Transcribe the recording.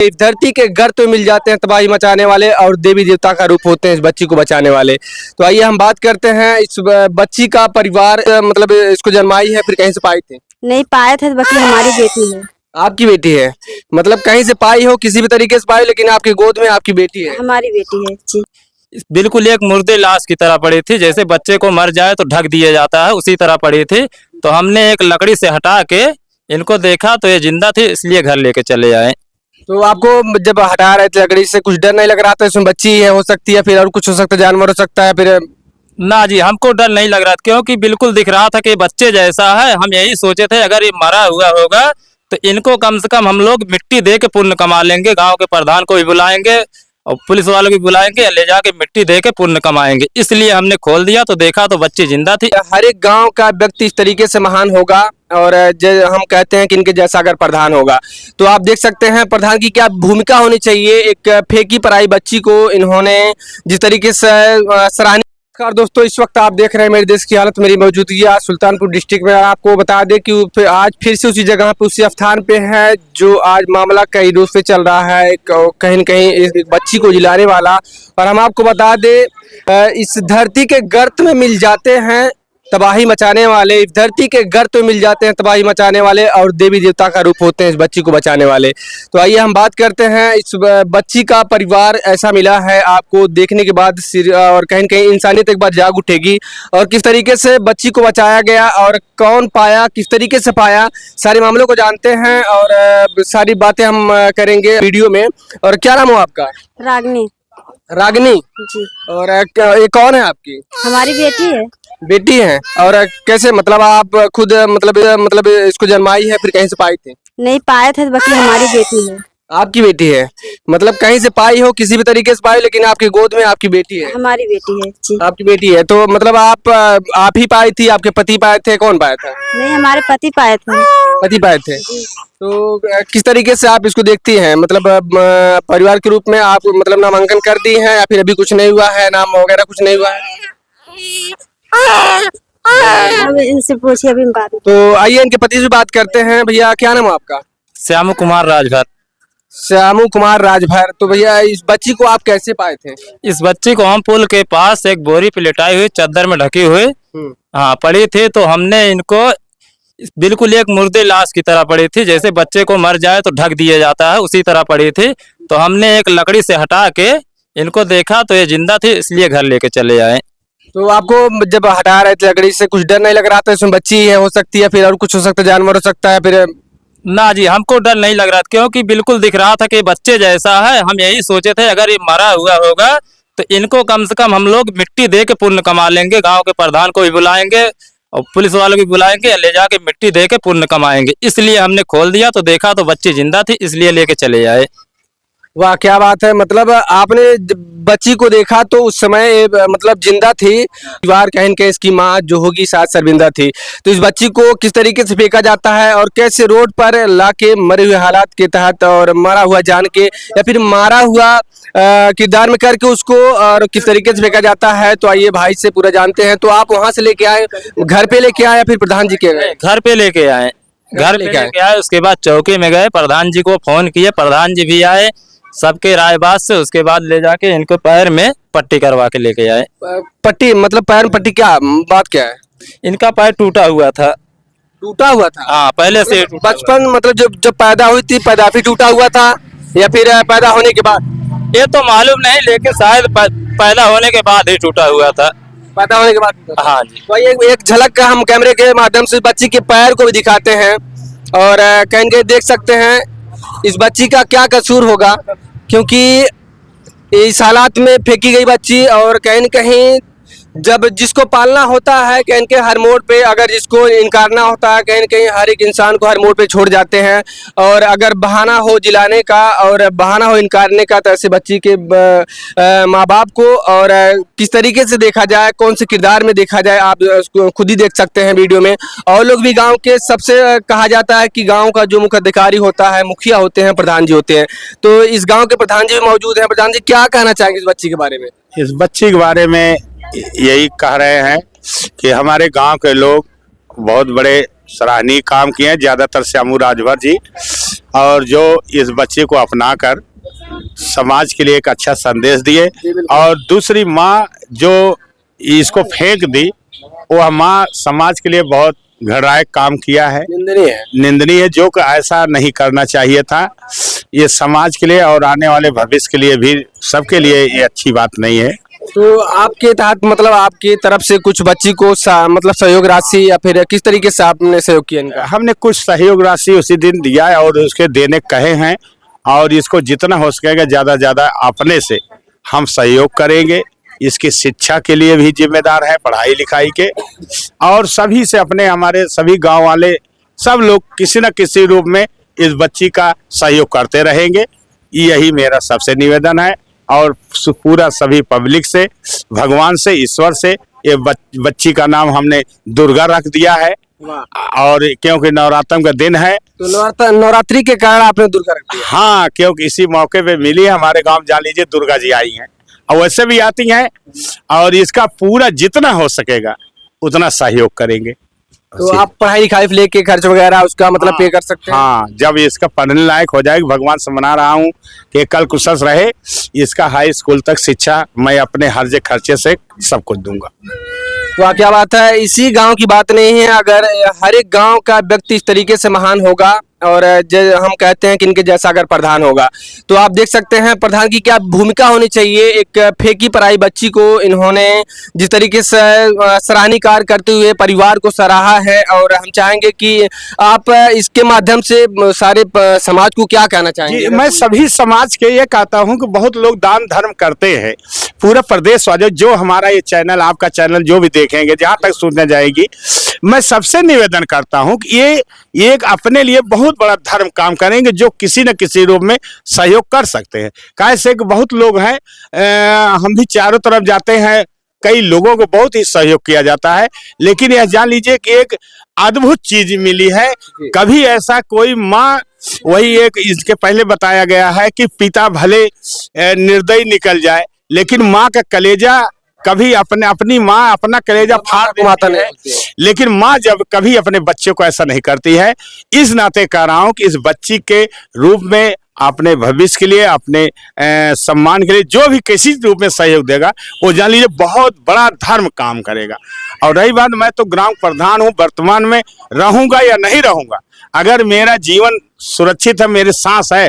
इस धरती के गर्त में मिल जाते हैं तबाही मचाने वाले और देवी देवता का रूप होते हैं इस बच्ची को बचाने वाले। तो आइए हम बात करते हैं इस बच्ची का परिवार, मतलब इसको जन्माई है फिर कहीं से पाई थी? नहीं पाए थे, बाकी हमारी बेटी है। आपकी बेटी है, मतलब कहीं से पाई हो, किसी भी तरीके से पाई, लेकिन आपकी गोद में आपकी बेटी है? हमारी बेटी है जी। बिल्कुल एक मुर्दे लाश की तरह पड़ी थी, जैसे बच्चे को मर जाए तो ढक दिया जाता है उसी तरह पड़ी थी। तो हमने एक लकड़ी से हटा के इनको देखा तो ये जिंदा थी, इसलिए घर लेके चले आए। तो आपको जब हटा रहे थे लकड़ी से कुछ डर नहीं लग रहा था इसमें बच्ची है, हो सकती है फिर और कुछ हो सकता है, जानवर हो सकता है फिर? ना जी, हमको डर नहीं लग रहा था क्योंकि बिल्कुल दिख रहा था कि बच्चे जैसा है। हम यही सोचे थे अगर ये मरा हुआ होगा तो इनको कम से कम हम लोग मिट्टी दे के पुण्य कमा लेंगे, गांव के प्रधान को भी बुलाएंगे और पुलिस वालों को भी बुलाएंगे, ले जाके मिट्टी दे के पुण्य कमाएंगे। इसलिए हमने खोल दिया तो देखा तो बच्ची जिंदा थी। हर एक गांव का व्यक्ति इस तरीके से महान होगा और हम कहते हैं कि इनके जैसा अगर प्रधान होगा तो आप देख सकते हैं प्रधान की क्या भूमिका होनी चाहिए। एक फेंकी पराई बच्ची को इन्होंने जिस तरीके से सराहनीय। नमस्कार दोस्तों, इस वक्त आप देख रहे हैं मेरे देश की हालत, मेरी मौजूदगी आज सुल्तानपुर डिस्ट्रिक्ट में। आपको बता दें कि आज फिर से उसी जगह पे उसी स्थान पे है जो आज मामला कई रोज से चल रहा है, कहीं न कहीं इस बच्ची को जिलाने वाला। और हम आपको बता दें इस धरती के गर्त में मिल जाते हैं तबाही मचाने वाले, इस धरती के गर्त में मिल जाते हैं तबाही मचाने वाले और देवी देवता का रूप होते हैं इस बच्ची को बचाने वाले। तो आइए हम बात करते हैं इस बच्ची का परिवार ऐसा मिला है आपको देखने के बाद और कहीं न कहीं इंसानियत एक बार जाग उठेगी। और किस तरीके से बच्ची को बचाया गया और कौन पाया, किस तरीके से पाया, सारे मामलों को जानते हैं और सारी बातें हम करेंगे वीडियो में। और क्या नाम हो आपका? रागनी रागनी जी। और ये कौन है आपकी? हमारी बेटी है। बेटी है। और कैसे, मतलब आप खुद मतलब इसको जन्माई है फिर कहीं से पाई थी? नहीं पाए थे, बाकी हमारी बेटी है। आपकी बेटी है, मतलब कहीं से पाई हो, किसी भी तरीके से पाई, लेकिन आपकी गोद में आपकी बेटी है? हमारी बेटी है जी। आपकी बेटी है, तो मतलब आप ही पाई थी, आपके पति पाए थे, कौन पाया था? नहीं, हमारे पति पाए थे। पति पाए थे। तो किस तरीके से आप इसको देखती हैं, मतलब परिवार के रूप में आप मतलब नामांकन कर दी है या फिर अभी कुछ नहीं हुआ है, नाम वगैरह कुछ नहीं हुआ है? अब इनसे पूछिए अभी बात। तो आइए इनके पति से बात करते हैं। भैया क्या नाम है आपका? श्यामू कुमार राजभर। श्यामू कुमार राजभर। तो भैया इस बच्ची को आप कैसे पाए थे? इस बच्ची को हम पुल के पास एक बोरी पे लिटाई हुई चादर में ढकी हुई पड़ी थी। तो हमने इनको बिल्कुल एक मुर्दे लाश की तरह पड़ी थी, जैसे बच्चे को मर जाए तो ढक दिया जाता है उसी तरह पड़ी थी। तो हमने एक लकड़ी से हटा के इनको देखा तो ये जिंदा थी, इसलिए घर लेके चले आए। तो आपको जब हटा रहे थे लकड़ी से कुछ डर नहीं लग रहा था इसमें बच्ची है, हो सकती है फिर और कुछ हो सकता है, जानवर हो सकता है फिर? ना जी, हमको डर नहीं लग रहा था क्योंकि बिल्कुल दिख रहा था कि बच्चे जैसा है। हम यही सोचे थे अगर ये मरा हुआ होगा तो इनको कम से कम हम लोग मिट्टी दे के पुण्य कमा लेंगे, गांव के प्रधान को भी बुलाएंगे और पुलिस वालों को भी बुलाएंगे, ले जाके मिट्टी दे के पुण्य कमाएंगे। इसलिए हमने खोल दिया तो देखा तो बच्ची जिंदा थी, इसलिए लेके चले आए। वाह क्या बात है, मतलब आपने बच्ची को देखा तो उस समय मतलब जिंदा थी। परिवार कहीं के इसकी माँ जो होगी शायद शर्मिंदा थी। तो इस बच्ची को किस तरीके से फेंका जाता है और कैसे रोड पर लाके मरे हुए हालात के तहत और मरा हुआ जान के या फिर मारा हुआ किरदार में करके उसको और किस तरीके से फेंका जाता है, तो आइए भाई से पूरा जानते हैं। तो आप वहां से लेके आए, घर पे लेके आए या फिर प्रधान जी के गए? घर पे लेके आए, घर पे लेके आए। उसके बाद चौकी में गए, प्रधान जी को फोन किए, प्रधान जी भी आए सबके राय बात से। उसके बाद ले जाके इनको पैर में पट्टी करवा के लेके आए। पट्टी मतलब पैर में पट्टी, क्या बात क्या है? इनका पैर टूटा हुआ था। टूटा हुआ था? हाँ, पहले से बचपन मतलब जब पैदा हुई थी पैदाफी टूटा हुआ था या फिर पैदा होने के बाद? ये तो मालूम नहीं, लेकिन शायद पैदा होने के बाद ही टूटा हुआ था। पैदा होने के बाद? हाँ जी। तो ये एक झलक का हम कैमरे के माध्यम से बच्ची के पैर को भी दिखाते हैं और कहीं देख सकते हैं इस बच्ची का क्या कसूर होगा, क्योंकि इस हालात में फेंकी गई बच्ची। और कहीं न कहीं जब जिसको पालना होता है कहीं के हर मोड़ पे, अगर जिसको इनकारना होता है कहीं न कहीं हर एक इंसान को हर मोड़ पे छोड़ जाते हैं। और अगर बहाना हो जिलाने का और बहाना हो इनकारने का तो ऐसे बच्ची के माँ बाप को और किस तरीके से देखा जाए, कौन से किरदार में देखा जाए, आप खुद ही देख सकते हैं वीडियो में। और लोग भी गाँव के सबसे कहा जाता है कि गाँव का जो मुख्य अधिकारी होता है, मुखिया होते हैं, प्रधान जी होते हैं। तो इस गाँव के प्रधान जी भी मौजूद हैं। प्रधान जी क्या कहना चाहेंगे इस बच्ची के बारे में? इस बच्ची के बारे में यही कह रहे हैं कि हमारे गांव के लोग बहुत बड़े सराहनीय काम किए हैं, ज़्यादातर श्यामू राजभर जी। और जो इस बच्चे को अपनाकर समाज के लिए एक अच्छा संदेश दिए। और दूसरी माँ जो इसको फेंक दी, वह माँ समाज के लिए बहुत घृणायक काम किया है, निंदनीय है, जो कि ऐसा नहीं करना चाहिए था। ये समाज के लिए और आने वाले भविष्य के लिए भी, सबके लिए ये अच्छी बात नहीं है। तो आपके तहत मतलब आपकी तरफ से कुछ बच्ची को मतलब सहयोग राशि या फिर किस तरीके से आपने सहयोग किया इनका? हमने कुछ सहयोग राशि उसी दिन दिया है और उसके देने कहे हैं, और इसको जितना हो सकेगा ज़्यादा ज़्यादा अपने से हम सहयोग करेंगे। इसकी शिक्षा के लिए भी जिम्मेदार है, पढ़ाई लिखाई के, और सभी से अपने हमारे सभी गांव वाले सब लोग किसी न किसी रूप में इस बच्ची का सहयोग करते रहेंगे। यही मेरा सबसे निवेदन है, और पूरा सभी पब्लिक से, भगवान से, ईश्वर से, ये बच्ची का नाम हमने दुर्गा रख दिया है। और क्योंकि नवरात्र का दिन है, तो नवरात्रि के कारण आपने दुर्गा रख दिया? हाँ, क्योंकि इसी मौके पे मिली है हमारे गांव, जान लीजिए दुर्गा जी आई हैं, और वैसे भी आती हैं, और इसका पूरा जितना हो सकेगा उतना सहयोग करेंगे। तो आप पढ़ाई लिखाई लेके खर्च वगैरह उसका मतलब पे कर सकते हैं? हाँ, जब इसका पढ़ने लायक हो जाएगी, भगवान से मना रहा हूँ कि कल कुशल रहे, इसका हाई स्कूल तक शिक्षा मैं अपने हर्ज खर्चे से सब कुछ दूंगा। तो क्या बात है, इसी गांव की बात नहीं है, अगर हर एक गांव का व्यक्ति इस तरीके से महान होगा और हम कहते हैं कि इनके जैसा अगर प्रधान होगा, तो आप देख सकते हैं प्रधान की क्या भूमिका होनी चाहिए। एक फेंकी पराई बच्ची को इन्होंने जिस तरीके से सराहनीय कार्य करते हुए परिवार को सराहा है, और हम चाहेंगे कि आप इसके माध्यम से सारे समाज को क्या कहना चाहेंगे? मैं सभी समाज के ये कहता हूँ कि बहुत लोग दान धर्म करते हैं, पूरा प्रदेश वाले जो हमारा ये चैनल, आपका चैनल जो भी देखेंगे, जहाँ तक सुनने जाएगी, मैं सबसे निवेदन करता हूँ कि ये एक अपने लिए बहुत बड़ा धर्म काम करेंगे, जो किसी न किसी रूप में सहयोग कर सकते हैं। कैसे कि बहुत लोग हैं, हम भी चारों तरफ जाते हैं, कई लोगों को बहुत ही सहयोग किया जाता है, लेकिन यह जान लीजिए कि एक अद्भुत चीज मिली है। कभी ऐसा कोई माँ, वही एक इसके पहले बताया गया है कि पिता भले निर्दयी निकल जाए, लेकिन माँ का कलेजा कभी अपनी माँ अपना कलेजा फाड़ घुमाता नहीं, लेकिन माँ जब कभी अपने बच्चे को ऐसा नहीं करती है। इस नाते कह रहा हूँ कि इस बच्ची के रूप में अपने भविष्य के लिए, अपने सम्मान के लिए जो भी किसी रूप में सहयोग देगा, वो जान लीजिए बहुत बड़ा धर्म काम करेगा। और रही बात, मैं तो ग्राम प्रधान हूँ, वर्तमान में रहूंगा या नहीं रहूंगा, अगर मेरा जीवन सुरक्षित है, मेरे सांस है,